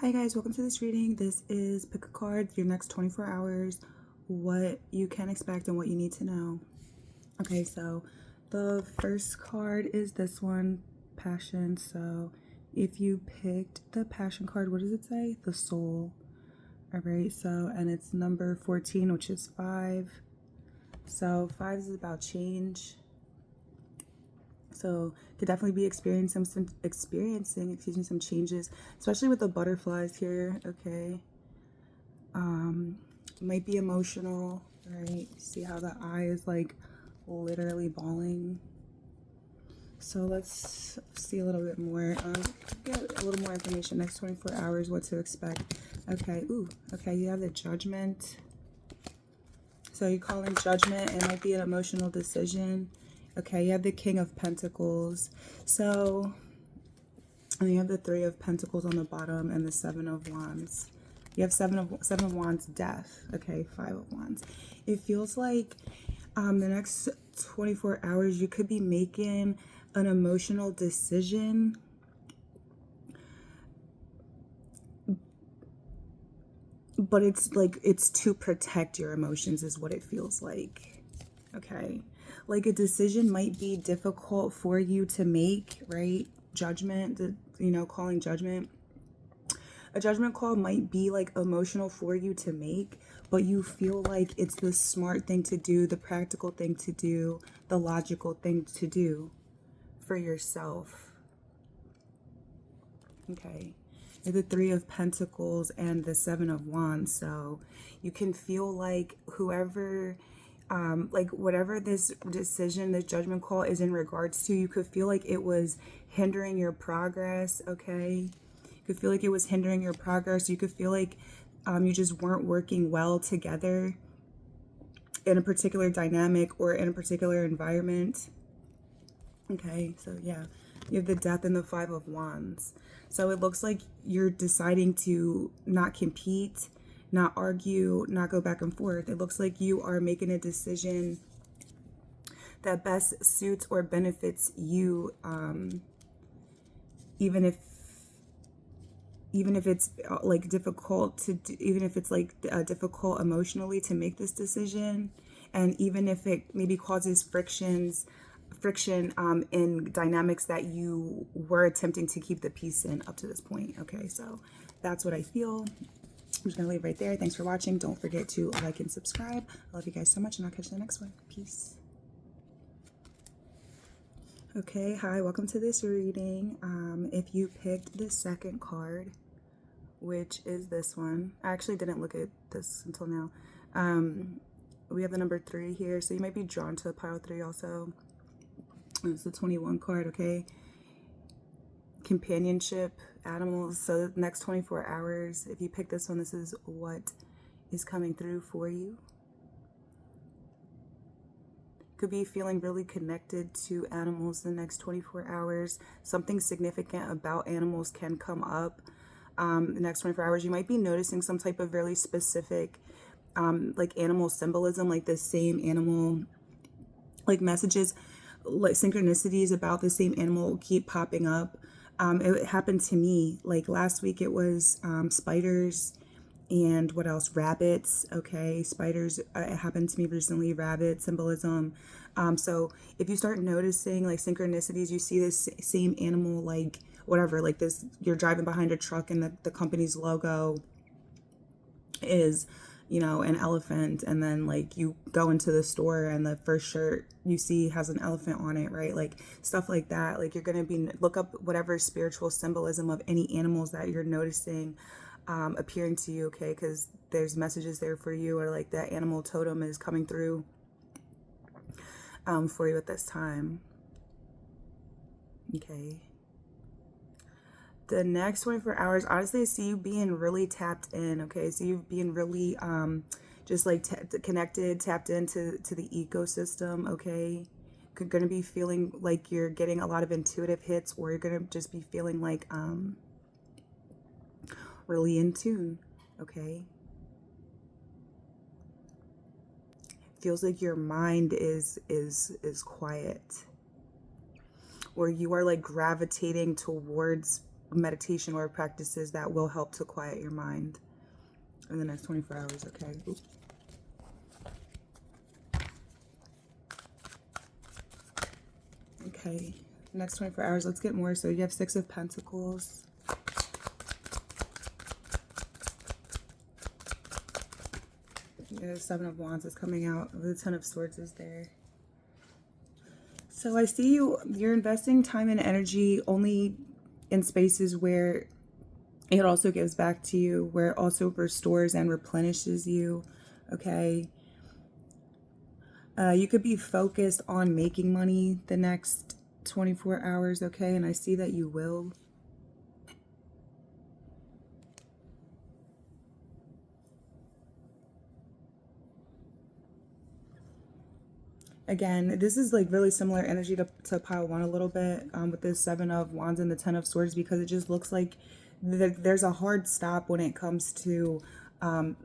Hi guys, welcome to this reading. This is pick a card, your next 24 hours, what you can expect and what you need to know. Okay, so the first card is this one, Passion. So if you picked the Passion card, what does it say? The Soul. All right, so, and it's number 14, which is 5. So 5 is about change. So could definitely be experiencing some changes, especially with the butterflies here. Okay. Might be emotional, right? See how the eye is like literally bawling. So let's see a little bit more. Get a little more information. Next 24 hours, what to expect. Okay. Okay. You have the Judgment. So you call in Judgment. It might be an emotional decision. Okay. You have the King of Pentacles. So, and you have the Three of Pentacles on the bottom and the Seven of Wands. You have seven of Wands, Death. Okay, 5 of Wands. It feels like the next 24 hours you could be making an emotional decision. But it's like it's to protect your emotions is what it feels like. Okay. Like a decision might be difficult for you to make, right? Judgment, calling judgment. A judgment call might be like emotional for you to make, but you feel like it's the smart thing to do, the practical thing to do, the logical thing to do for yourself. Okay. The Three of Pentacles and the Seven of Wands. So you can feel like whoever, like whatever this decision, this judgment call is in regards to, you could feel like it was hindering your progress. Okay. You could feel like it was hindering your progress. You could feel like you just weren't working well together in a particular dynamic or in a particular environment. Okay, so yeah, you have the Death and the Five of Wands. So it looks like you're deciding to not compete, not argue, not go back and forth. It looks like you are making a decision that best suits or benefits you, even if it's like difficult to do, even if it's like difficult emotionally to make this decision, and even if it maybe causes friction in dynamics that you were attempting to keep the peace in up to this point. Okay, so that's what I feel. I'm just gonna leave right there. Thanks for watching. Don't forget to like and subscribe. I love you guys so much, and I'll catch you in the next one. Peace. Okay, hi, welcome to this reading. If you picked the second card, which is this one, I actually didn't look at this until now. We have the number 3 here, so you might be drawn to pile 3 also. It's the 21 card. Okay, companionship, animals. So the next 24 hours, if you pick this one, this is what is coming through for you. Could be feeling really connected to animals the next 24 hours. Something significant about animals can come up the next 24 hours. You might be noticing some type of really specific like animal symbolism, like the same animal, like messages, like synchronicities about the same animal keep popping up. It happened to me like last week. It was spiders and what else? Rabbits. Okay, spiders. It happened to me recently. Rabbit symbolism. So if you start noticing like synchronicities, you see this same animal, like whatever, like this, you're driving behind a truck and the company's logo is, an elephant, and then like you go into the store and the first shirt you see has an elephant on it, right? Like stuff like that. Like you're gonna be, look up whatever spiritual symbolism of any animals that you're noticing appearing to you, okay? Because there's messages there for you, or like that animal totem is coming through for you at this time. Okay. The next 24 hours, honestly, I see you being really tapped in, okay? So you being really just like connected, tapped into the ecosystem, okay? You're going to be feeling like you're getting a lot of intuitive hits, or you're going to just be feeling like really in tune, okay? Feels like your mind is quiet, or you are like gravitating towards meditation or practices that will help to quiet your mind in the next 24 hours, okay? Oops. Okay, next 24 hours, let's get more. So you have Six of Pentacles. Yeah, Seven of Wands is coming out. The Ten of Swords is there. So I see you're investing time and energy only in spaces where it also gives back to you, where it also restores and replenishes you, okay? You could be focused on making money the next 24 hours, okay? And I see that you will. Again, this is like really similar energy to pile one a little bit with the Seven of Wands and the Ten of Swords, because it just looks like there's a hard stop when it comes to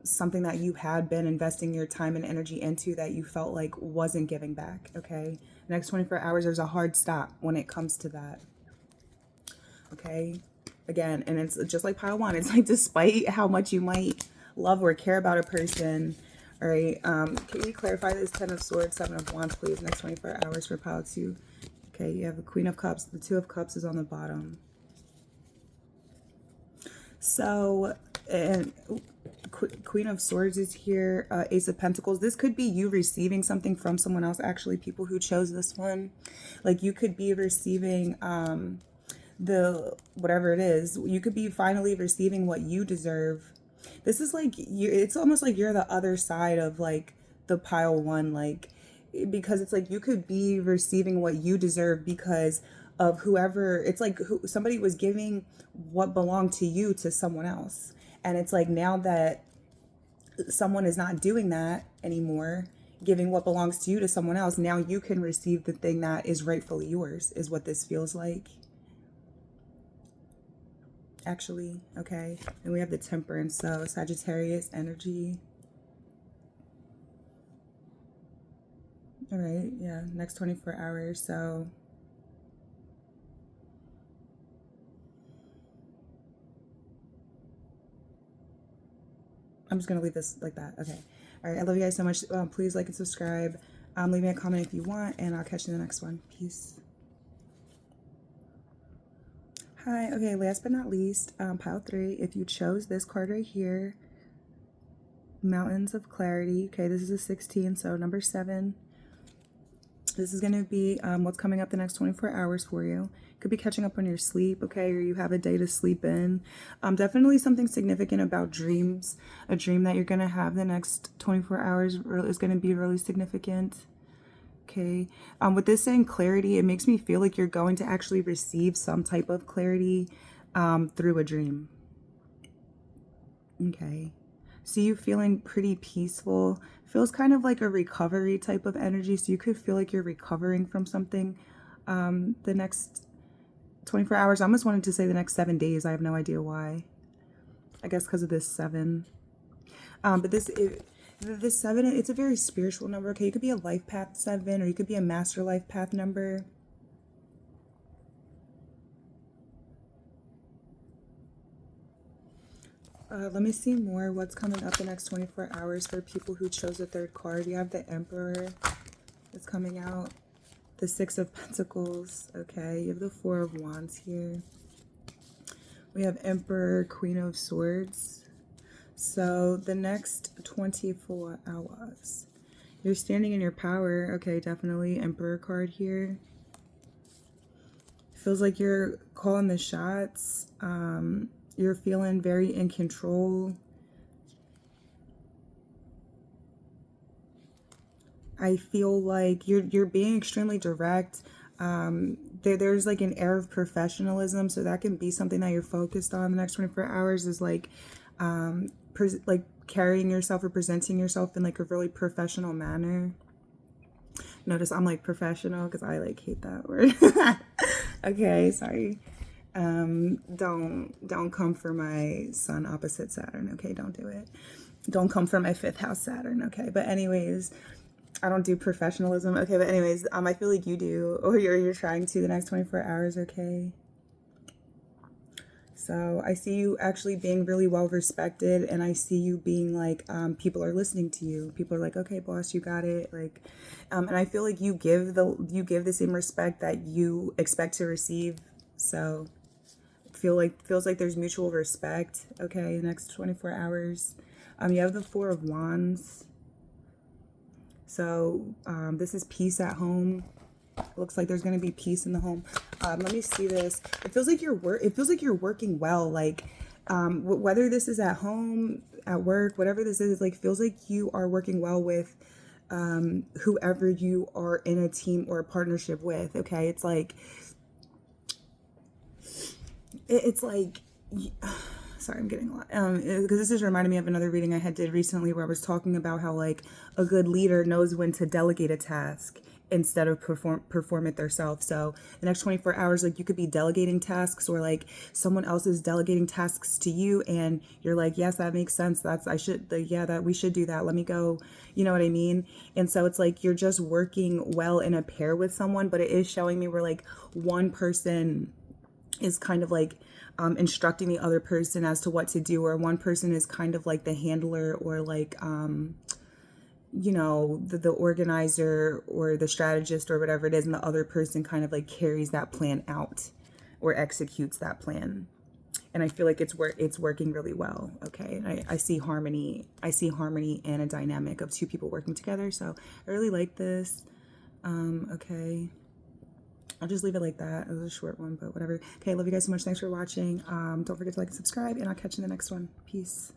something that you had been investing your time and energy into that you felt like wasn't giving back, okay? Next 24 hours, there's a hard stop when it comes to that, okay? Again, and it's just like pile one. It's like despite how much you might love or care about a person, all right, can we clarify this Ten of Swords, Seven of Wands, please? Next 24 hours for pile two. Okay, you have the Queen of Cups. The Two of Cups is on the bottom. So, and Queen of Swords is here. Ace of Pentacles. This could be you receiving something from someone else. Actually, people who chose this one, like you could be receiving the whatever it is. You could be finally receiving what you deserve. This is like it's almost like you're the other side of like the pile one, like, because it's like you could be receiving what you deserve because of whoever. It's like somebody was giving what belonged to you to someone else, and it's like now that someone is not doing that anymore, giving what belongs to you to someone else, now you can receive the thing that is rightfully yours, is what this feels like. Actually, okay. And we have the Temperance, so Sagittarius energy. All right, yeah, next 24 hours, so I'm just gonna leave this like that. Okay. All right, I love you guys so much. Please like and subscribe. Leave me a comment if you want, and I'll catch you in the next one. Peace. Hi. Okay, last but not least, pile three. If you chose this card right here, Mountains of Clarity. Okay, this is a 16, so number 7. This is going to be what's coming up the next 24 hours for you. Could be catching up on your sleep, okay, or you have a day to sleep in. Definitely something significant about dreams. A dream that you're going to have the next 24 hours is going to be really significant. Okay, with this saying clarity, it makes me feel like you're going to actually receive some type of clarity through a dream. Okay, see you feeling pretty peaceful. Feels kind of like a recovery type of energy, so you could feel like you're recovering from something the next 24 hours. I almost wanted to say the next 7 days. I have no idea why. I guess because of this 7. But this 7, it's a very spiritual number. Okay, you could be a life path 7, or you could be a master life path number. Let me see more. What's coming up the next 24 hours for people who chose the 3rd card? You have the Emperor that's coming out. The 6 of Pentacles. Okay, you have the 4 of Wands here. We have Emperor, Queen of Swords. So the next 24 hours, you're standing in your power. Okay, definitely Emperor card here. Feels like you're calling the shots. You're feeling very in control. I feel like you're being extremely direct. There's like an air of professionalism, so that can be something that you're focused on the next 24 hours is like carrying yourself or presenting yourself in like a really professional manner. Notice I'm like professional because I like hate that word. Okay, sorry. Don't come for my sun opposite Saturn. Okay, don't do it. Don't come for my 5th house Saturn. Okay, but anyways, I don't do professionalism. Okay, but anyways, I feel like you do, or you're trying to the next 24 hours. Okay. So I see you actually being really well respected, and I see you being like, people are listening to you. People are like, okay, boss, you got it. Like, and I feel like you give the same respect that you expect to receive. So feels like there's mutual respect. Okay, the next 24 hours. You have the Four of Wands. So this is peace at home. Looks like there's going to be peace in the home. Let me see this. It feels like you're working well. Like, whether this is at home, at work, whatever this is, like, feels like you are working well with, whoever you are in a team or a partnership with. Okay. It's like, sorry, I'm getting a lot. Because this is reminding me of another reading I did recently where I was talking about how, like, a good leader knows when to delegate a task instead of perform it themselves. So the next 24 hours, like, you could be delegating tasks, or like someone else is delegating tasks to you, and you're like, yes, that makes sense. That we should do that. Let me go. You know what I mean? And so it's like you're just working well in a pair with someone, but it is showing me where, like, one person is kind of like instructing the other person as to what to do, or one person is kind of like the handler, or like the organizer or the strategist or whatever it is, and the other person kind of like carries that plan out or executes that plan. And I feel like it's working really well. Okay. And I see harmony. I see harmony and a dynamic of two people working together. So I really like this. Okay. I'll just leave it like that. It was a short one, but whatever. Okay, love you guys so much. Thanks for watching. Don't forget to like and subscribe, and I'll catch you in the next one. Peace.